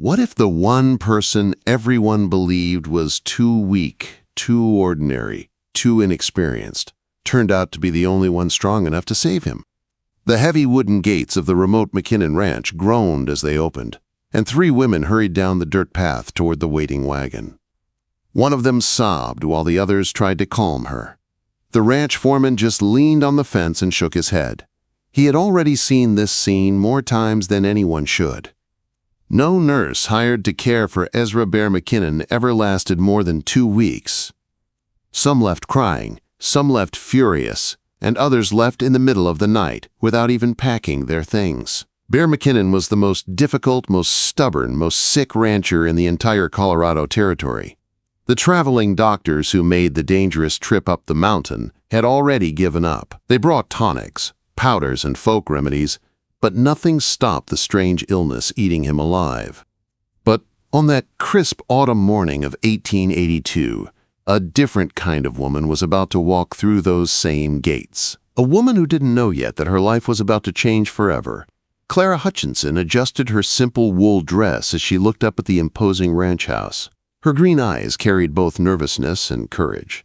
What if the one person everyone believed was too weak, too ordinary, too inexperienced, turned out to be the only one strong enough to save him? The heavy wooden gates of the remote McKinnon Ranch groaned as they opened, and 3 women hurried down the dirt path toward the waiting wagon. One of them sobbed while the others tried to calm her. The ranch foreman just leaned on the fence and shook his head. He had already seen this scene more times than anyone should. No nurse hired to care for Ezra Bear McKinnon ever lasted more than 2 weeks. Some left crying, some left furious, and others left in the middle of the night without even packing their things. Bear McKinnon was the most difficult, most stubborn, most sick rancher in the entire Colorado Territory. The traveling doctors who made the dangerous trip up the mountain had already given up. They brought tonics, powders, and folk remedies, but nothing stopped the strange illness eating him alive. But on that crisp autumn morning of 1882, a different kind of woman was about to walk through those same gates. A woman who didn't know yet that her life was about to change forever. Clara Hutchinson adjusted her simple wool dress as she looked up at the imposing ranch house. Her green eyes carried both nervousness and courage.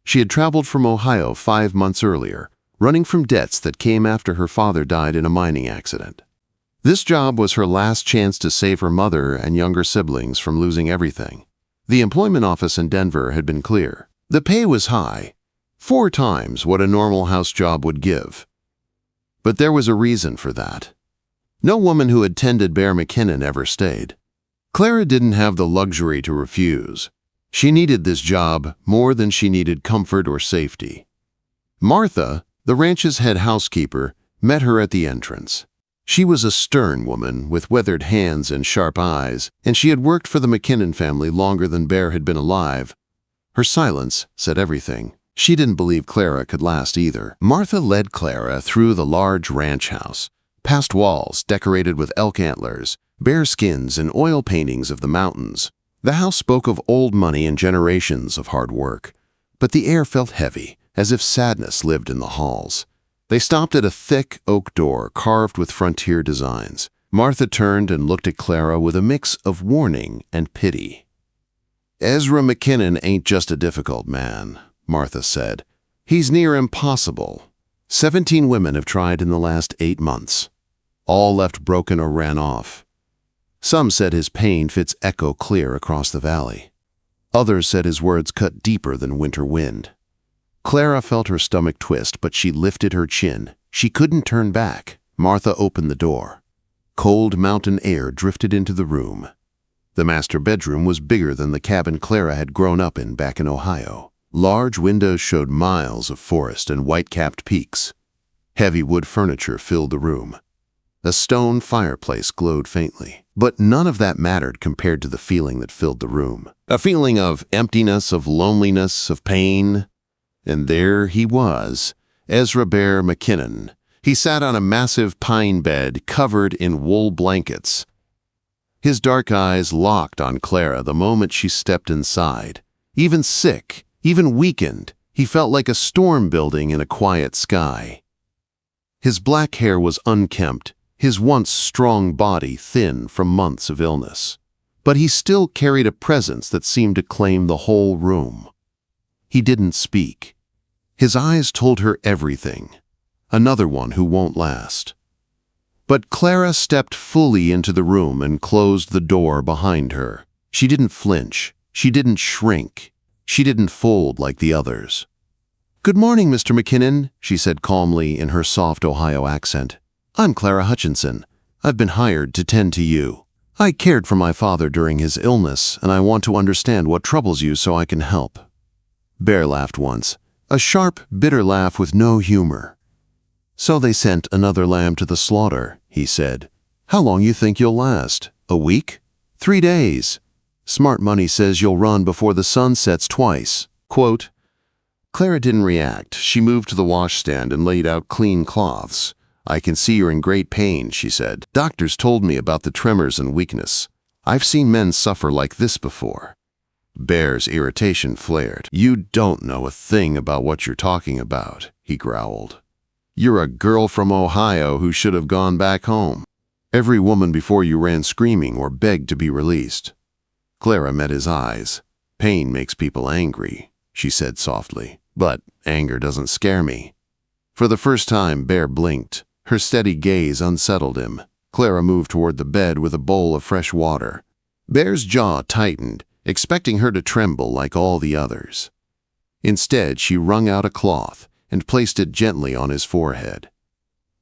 She had traveled from Ohio 5 months earlier, running from debts that came after her father died in a mining accident. This job was her last chance to save her mother and younger siblings from losing everything. The employment office in Denver had been clear. The pay was high, 4 times what a normal house job would give. But there was a reason for that. No woman who had tended Bear McKinnon ever stayed. Clara didn't have the luxury to refuse. She needed this job more than she needed comfort or safety. Martha, the ranch's head housekeeper, met her at the entrance. She was a stern woman with weathered hands and sharp eyes, and she had worked for the McKinnon family longer than Bear had been alive. Her silence said everything. She didn't believe Clara could last either. Martha led Clara through the large ranch house, past walls decorated with elk antlers, bear skins, and oil paintings of the mountains. The house spoke of old money and generations of hard work, but the air felt heavy, as if sadness lived in the halls. They stopped at a thick oak door carved with frontier designs. Martha turned and looked at Clara with a mix of warning and pity. "Ezra McKinnon ain't just a difficult man," Martha said. "He's near impossible. 17 women have tried in the last 8 months. All left broken or ran off. Some said his pain fits echo clear across the valley. Others said his words cut deeper than winter wind." Clara felt her stomach twist, but she lifted her chin. She couldn't turn back. Martha opened the door. Cold mountain air drifted into the room. The master bedroom was bigger than the cabin Clara had grown up in back in Ohio. Large windows showed miles of forest and white-capped peaks. Heavy wood furniture filled the room. A stone fireplace glowed faintly. But none of that mattered compared to the feeling that filled the room. A feeling of emptiness, of loneliness, of pain. And there he was, Ezra Bear McKinnon. He sat on a massive pine bed covered in wool blankets. His dark eyes locked on Clara the moment she stepped inside. Even sick, even weakened, he felt like a storm building in a quiet sky. His black hair was unkempt, his once strong body thin from months of illness. But he still carried a presence that seemed to claim the whole room. He didn't speak. His eyes told her everything. Another one who won't last. But Clara stepped fully into the room and closed the door behind her. She didn't flinch. She didn't shrink. She didn't fold like the others. "Good morning, Mr. McKinnon," she said calmly in her soft Ohio accent. "I'm Clara Hutchinson. I've been hired to tend to you. I cared for my father during his illness, and I want to understand what troubles you so I can help." Bear laughed once, a sharp, bitter laugh with no humor. "So they sent another lamb to the slaughter," he said. "How long you think you'll last? A week? 3 days? Smart money says you'll run before the sun sets twice." Quote. Clara didn't react. She moved to the washstand and laid out clean cloths. "I can see you're in great pain," she said. "Doctors told me about the tremors and weakness. I've seen men suffer like this before." Bear's irritation flared. "You don't know a thing about what you're talking about," he growled. "You're a girl from Ohio who should have gone back home." Every woman before you ran screaming or begged to be released. Clara met his eyes. Pain makes people angry, she said softly, but anger doesn't scare me. For the first time, Bear blinked. Her steady gaze unsettled him. Clara moved toward the bed with a bowl of fresh water. Bear's jaw tightened, expecting her to tremble like all the others. Instead, she wrung out a cloth and placed it gently on his forehead.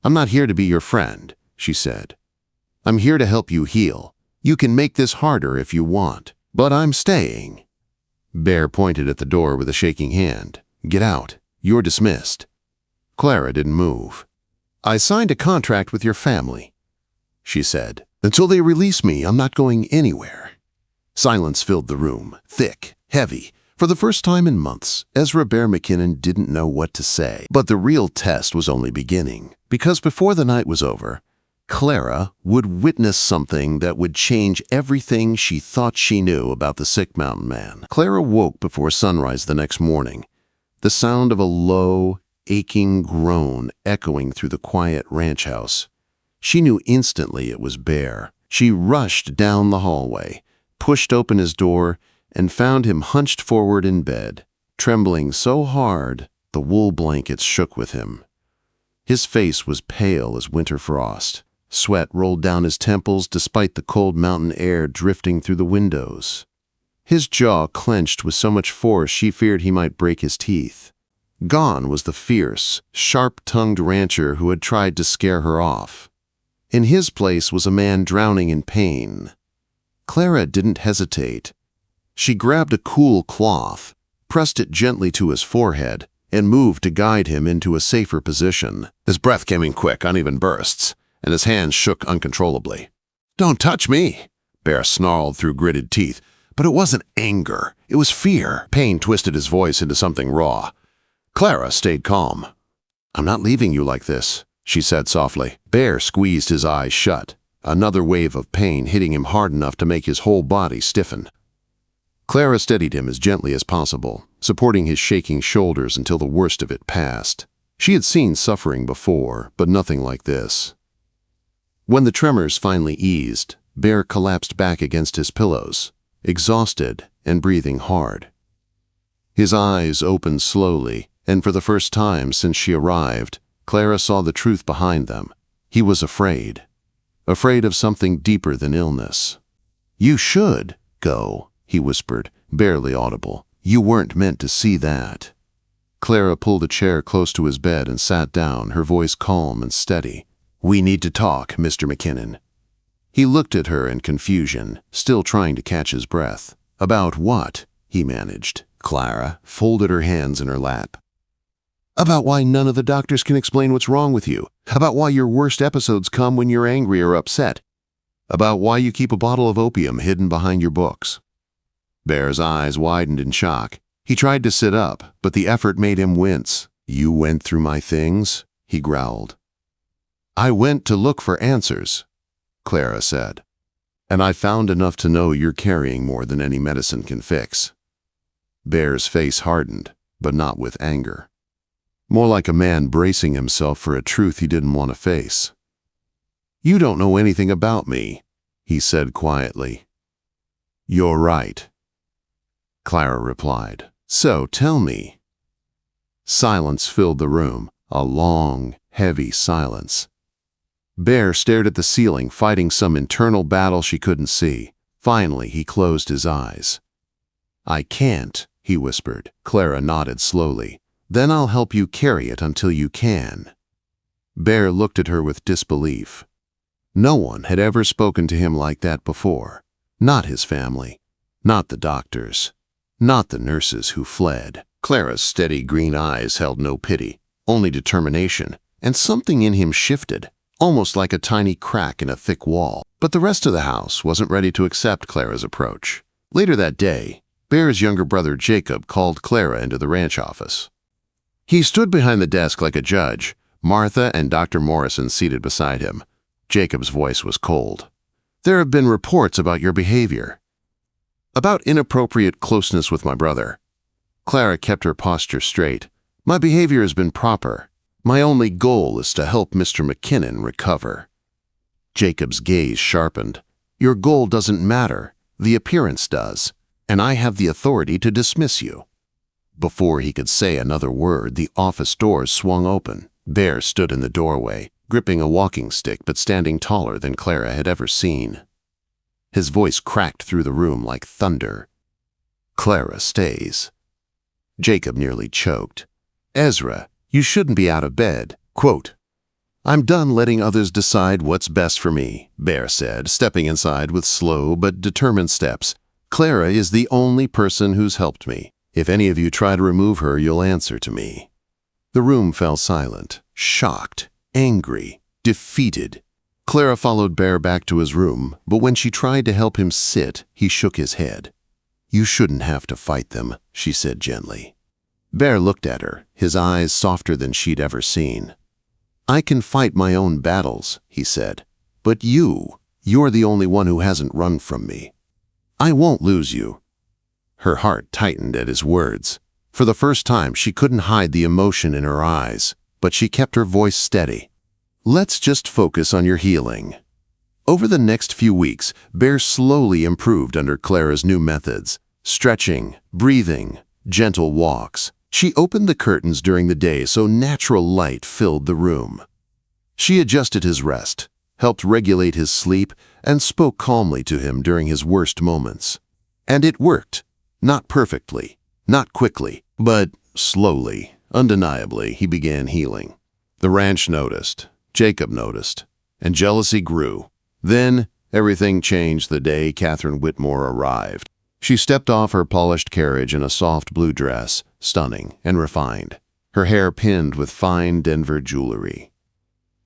"I'm not here to be your friend," she said. "I'm here to help you heal. You can make this harder if you want, but I'm staying." Bear pointed at the door with a shaking hand. "Get out. You're dismissed." Clara didn't move. "I signed a contract with your family," she said. "Until they release me, I'm not going anywhere." Silence filled the room, thick, heavy. For the first time in months, Ezra Bear McKinnon didn't know what to say. But the real test was only beginning, because before the night was over, Clara would witness something that would change everything she thought she knew about the sick mountain man. Clara woke before sunrise the next morning, the sound of a low, aching groan echoing through the quiet ranch house. She knew instantly it was Bear. She rushed down the hallway, pushed open his door, and found him hunched forward in bed, trembling so hard the wool blankets shook with him. His face was pale as winter frost. Sweat rolled down his temples despite the cold mountain air drifting through the windows. His jaw clenched with so much force she feared he might break his teeth. Gone was the fierce, sharp-tongued rancher who had tried to scare her off. In his place was a man drowning in pain. Clara didn't hesitate. She grabbed a cool cloth, pressed it gently to his forehead, and moved to guide him into a safer position. His breath came in quick, uneven bursts, and his hands shook uncontrollably. "Don't touch me," Bear snarled through gritted teeth. But it wasn't anger, it was fear. Pain twisted his voice into something raw. Clara stayed calm. "I'm not leaving you like this," she said softly. Bear squeezed his eyes shut, another wave of pain hitting him hard enough to make his whole body stiffen. Clara steadied him as gently as possible, supporting his shaking shoulders until the worst of it passed. She had seen suffering before, but nothing like this. When the tremors finally eased, Bear collapsed back against his pillows, exhausted and breathing hard. His eyes opened slowly, and for the first time since she arrived, Clara saw the truth behind them. He was afraid. Afraid of something deeper than illness. "You should go," he whispered, barely audible. "You weren't meant to see that." Clara pulled a chair close to his bed and sat down, her voice calm and steady. "We need to talk, Mr. McKinnon." He looked at her in confusion, still trying to catch his breath. "About what?" he managed. Clara folded her hands in her lap. "About why none of the doctors can explain what's wrong with you. About why your worst episodes come when you're angry or upset. About why you keep a bottle of opium hidden behind your books." Bear's eyes widened in shock. He tried to sit up, but the effort made him wince. "You went through my things?" he growled. "I went to look for answers," Clara said. "And I found enough to know you're carrying more than any medicine can fix." Bear's face hardened, but not with anger. More like a man bracing himself for a truth he didn't want to face. "You don't know anything about me," he said quietly. "You're right," Clara replied. "So tell me." Silence filled the room, a long, heavy silence. Bear stared at the ceiling, fighting some internal battle she couldn't see. Finally, he closed his eyes. "I can't," he whispered. Clara nodded slowly. "Then I'll help you carry it until you can." Bear looked at her with disbelief. No one had ever spoken to him like that before. Not his family. Not the doctors. Not the nurses who fled. Clara's steady green eyes held no pity, only determination, and something in him shifted, almost like a tiny crack in a thick wall. But the rest of the house wasn't ready to accept Clara's approach. Later that day, Bear's younger brother Jacob called Clara into the ranch office. He stood behind the desk like a judge, Martha and Dr. Morrison seated beside him. Jacob's voice was cold. "There have been reports about your behavior. About inappropriate closeness with my brother." Clara kept her posture straight. "My behavior has been proper. My only goal is to help Mr. McKinnon recover." Jacob's gaze sharpened. "Your goal doesn't matter. The appearance does. And I have the authority to dismiss you." Before he could say another word, the office doors swung open. Bear stood in the doorway, gripping a walking stick but standing taller than Clara had ever seen. His voice cracked through the room like thunder. "Clara stays." Jacob nearly choked. "Ezra, you shouldn't be out of bed." Quote, "I'm done letting others decide what's best for me," Bear said, stepping inside with slow but determined steps. "Clara is the only person who's helped me. If any of you try to remove her, you'll answer to me." The room fell silent, shocked, angry, defeated. Clara followed Bear back to his room, but when she tried to help him sit, he shook his head. "You shouldn't have to fight them," she said gently. Bear looked at her, his eyes softer than she'd ever seen. "I can fight my own battles," he said. "But you're the only one who hasn't run from me. I won't lose you." Her heart tightened at his words. For the first time, she couldn't hide the emotion in her eyes, but she kept her voice steady. "Let's just focus on your healing." Over the next few weeks, Bear slowly improved under Clara's new methods. Stretching, breathing, gentle walks. She opened the curtains during the day so natural light filled the room. She adjusted his rest, helped regulate his sleep, and spoke calmly to him during his worst moments. And it worked. Not perfectly, not quickly, but slowly, undeniably, he began healing. The ranch noticed, Jacob noticed, and jealousy grew. Then, everything changed the day Catherine Whitmore arrived. She stepped off her polished carriage in a soft blue dress, stunning and refined, her hair pinned with fine Denver jewelry.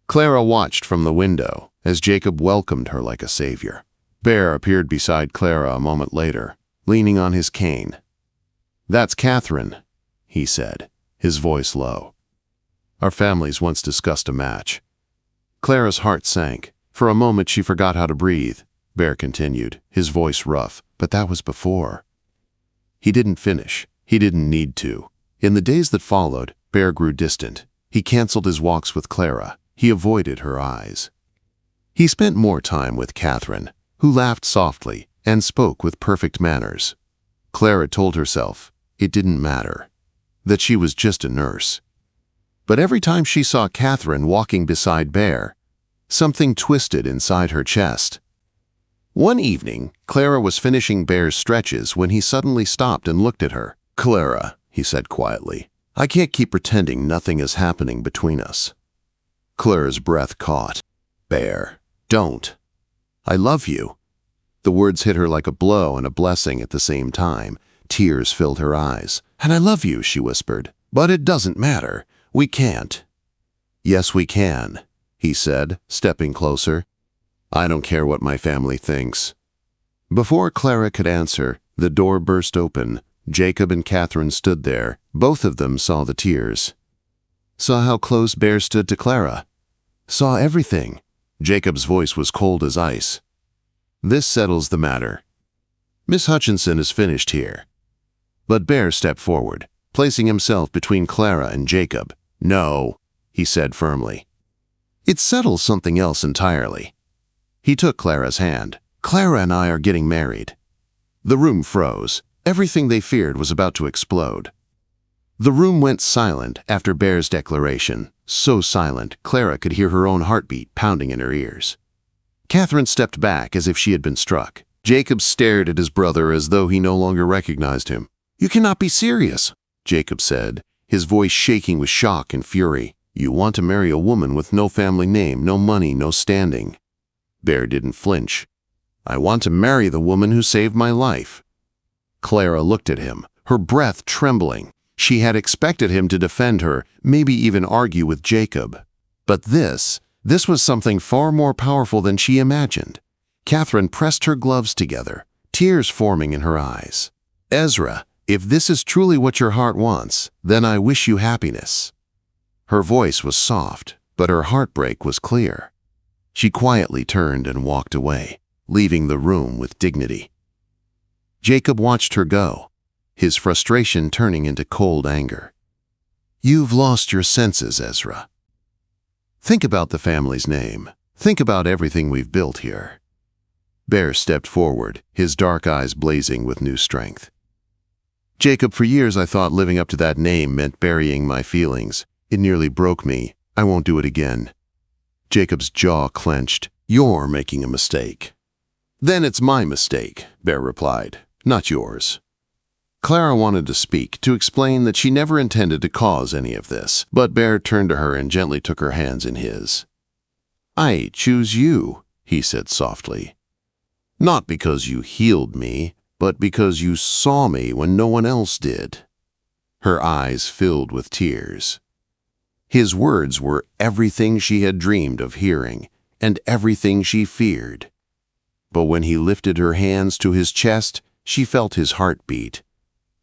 Clara watched from the window as Jacob welcomed her like a savior. Bear appeared beside Clara a moment later, leaning on his cane. "That's Catherine," he said, his voice low. "Our families once discussed a match." Clara's heart sank. For a moment she forgot how to breathe. Bear continued, his voice rough, "But that was before." He didn't finish. He didn't need to. In the days that followed, Bear grew distant. He canceled his walks with Clara. He avoided her eyes. He spent more time with Catherine, who laughed softly and spoke with perfect manners. Clara told herself it didn't matter, that she was just a nurse. But every time she saw Catherine walking beside Bear, something twisted inside her chest. One evening, Clara was finishing Bear's stretches when he suddenly stopped and looked at her. "Clara," he said quietly, "I can't keep pretending nothing is happening between us." Clara's breath caught. "Bear, don't. I love you." The words hit her like a blow and a blessing at the same time. Tears filled her eyes. "And I love you," she whispered. "But it doesn't matter. We can't." "Yes, we can," he said, stepping closer. "I don't care what my family thinks." Before Clara could answer, the door burst open. Jacob and Catherine stood there. Both of them saw the tears. Saw how close Bear stood to Clara. Saw everything. Jacob's voice was cold as ice. "This settles the matter. Miss Hutchinson is finished here." But Bear stepped forward, placing himself between Clara and Jacob. "No," he said firmly. "It settles something else entirely." He took Clara's hand. "Clara and I are getting married." The room froze. Everything they feared was about to explode. The room went silent after Bear's declaration. So silent, Clara could hear her own heartbeat pounding in her ears. Catherine stepped back as if she had been struck. Jacob stared at his brother as though he no longer recognized him. "You cannot be serious," Jacob said, his voice shaking with shock and fury. "You want to marry a woman with no family name, no money, no standing." Bear didn't flinch. "I want to marry the woman who saved my life." Clara looked at him, her breath trembling. She had expected him to defend her, maybe even argue with Jacob. But this was something far more powerful than she imagined. Catherine pressed her gloves together, tears forming in her eyes. "Ezra, if this is truly what your heart wants, then I wish you happiness." Her voice was soft, but her heartbreak was clear. She quietly turned and walked away, leaving the room with dignity. Jacob watched her go, his frustration turning into cold anger. "You've lost your senses, Ezra. Think about the family's name. Think about everything we've built here." Bear stepped forward, his dark eyes blazing with new strength. "Jacob, for years I thought living up to that name meant burying my feelings. It nearly broke me. I won't do it again." Jacob's jaw clenched. "You're making a mistake." "Then it's my mistake," Bear replied, "not yours." Clara wanted to speak, to explain that she never intended to cause any of this, but Bear turned to her and gently took her hands in his. "I choose you," he said softly. "Not because you healed me, but because you saw me when no one else did." Her eyes filled with tears. His words were everything she had dreamed of hearing, and everything she feared. But when he lifted her hands to his chest, she felt his heart beat.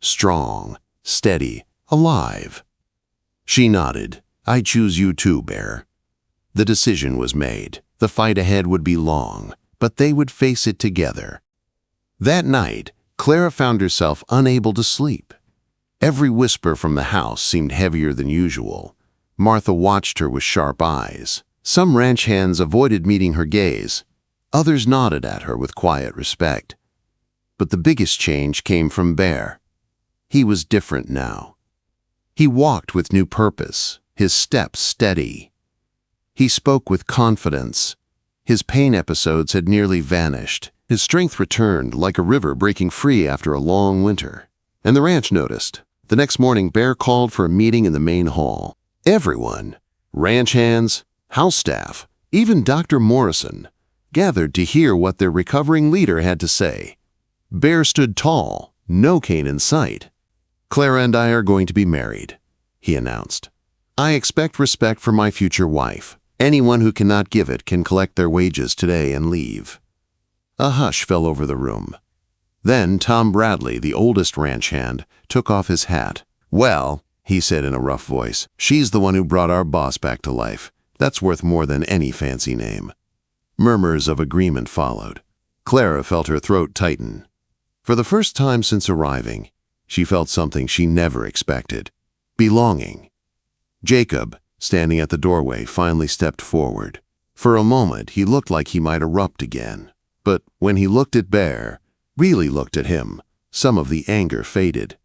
Strong, steady, alive. She nodded. "I choose you too, Bear." The decision was made. The fight ahead would be long, but they would face it together. That night, Clara found herself unable to sleep. Every whisper from the house seemed heavier than usual. Martha watched her with sharp eyes. Some ranch hands avoided meeting her gaze. Others nodded at her with quiet respect. But the biggest change came from Bear. He was different now. He walked with new purpose, his steps steady. He spoke with confidence. His pain episodes had nearly vanished. His strength returned like a river breaking free after a long winter. And the ranch noticed. The next morning, Bear called for a meeting in the main hall. Everyone, ranch hands, house staff, even Dr. Morrison, gathered to hear what their recovering leader had to say. Bear stood tall, no cane in sight. "Clara and I are going to be married," he announced. "I expect respect for my future wife. Anyone who cannot give it can collect their wages today and leave." A hush fell over the room. Then Tom Bradley, the oldest ranch hand, took off his hat. "Well," he said in a rough voice, "she's the one who brought our boss back to life. That's worth more than any fancy name." Murmurs of agreement followed. Clara felt her throat tighten. For the first time since arriving, she felt something she never expected. Belonging. Jacob, standing at the doorway, finally stepped forward. For a moment, he looked like he might erupt again. But when he looked at Bear, really looked at him, some of the anger faded.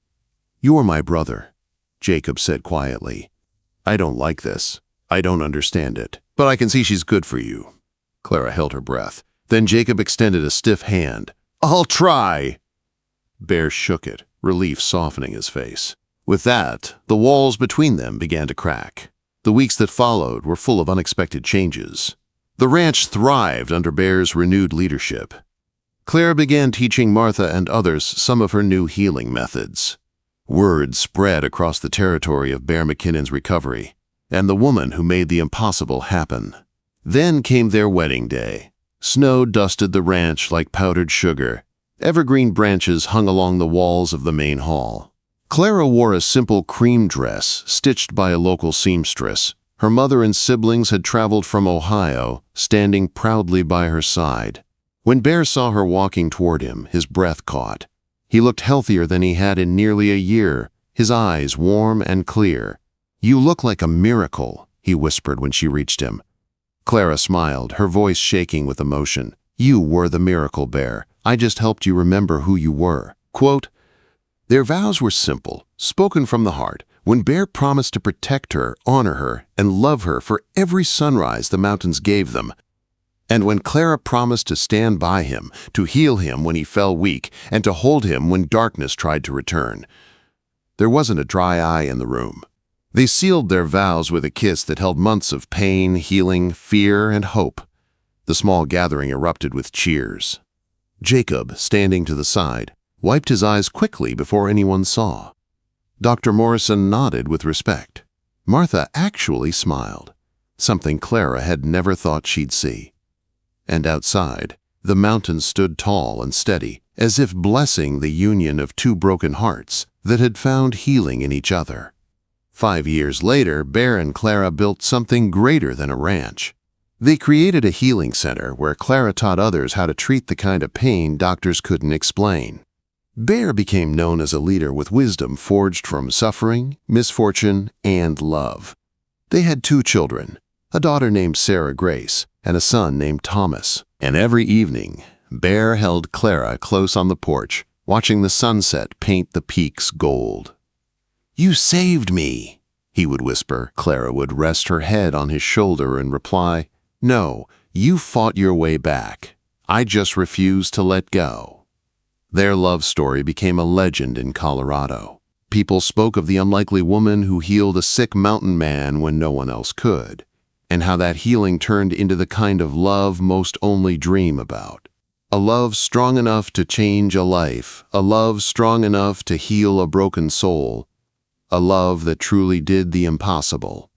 "You're my brother," Jacob said quietly. "I don't like this. I don't understand it. But I can see she's good for you." Clara held her breath. Then Jacob extended a stiff hand. "I'll try." Bear shook it, relief softening his face. With that, the walls between them began to crack. The weeks that followed were full of unexpected changes. The ranch thrived under Bear's renewed leadership. Clara began teaching Martha and others some of her new healing methods. Word spread across the territory of Bear McKinnon's recovery, and the woman who made the impossible happen. Then came their wedding day. Snow dusted the ranch like powdered sugar. Evergreen branches hung along the walls of the main hall. Clara wore a simple cream dress stitched by a local seamstress. Her mother and siblings had traveled from Ohio, standing proudly by her side. When Bear saw her walking toward him, his breath caught. He looked healthier than he had in nearly a year, his eyes warm and clear. "You look like a miracle," he whispered when she reached him. Clara smiled, her voice shaking with emotion. "You were the miracle, Bear. I just helped you remember who you were." Quote, their vows were simple, spoken from the heart. When Bear promised to protect her, honor her, and love her for every sunrise the mountains gave them. And when Clara promised to stand by him, to heal him when he fell weak, and to hold him when darkness tried to return. There wasn't a dry eye in the room. They sealed their vows with a kiss that held months of pain, healing, fear, and hope. The small gathering erupted with cheers. Jacob, standing to the side, wiped his eyes quickly before anyone saw. Dr. Morrison nodded with respect. Martha actually smiled, something Clara had never thought she'd see. And outside, the mountains stood tall and steady, as if blessing the union of two broken hearts that had found healing in each other. 5 years later, Bear and Clara built something greater than a ranch. They created a healing center where Clara taught others how to treat the kind of pain doctors couldn't explain. Bear became known as a leader with wisdom forged from suffering, misfortune, and love. They had 2 children, a daughter named Sarah Grace, and a son named Thomas. And every evening, Bear held Clara close on the porch, watching the sunset paint the peaks gold. "You saved me," he would whisper. Clara would rest her head on his shoulder and reply, "No, you fought your way back. I just refused to let go." Their love story became a legend in Colorado. People spoke of the unlikely woman who healed a sick mountain man when no one else could, and how that healing turned into the kind of love most only dream about. A love strong enough to change a life, a love strong enough to heal a broken soul, a love that truly did the impossible.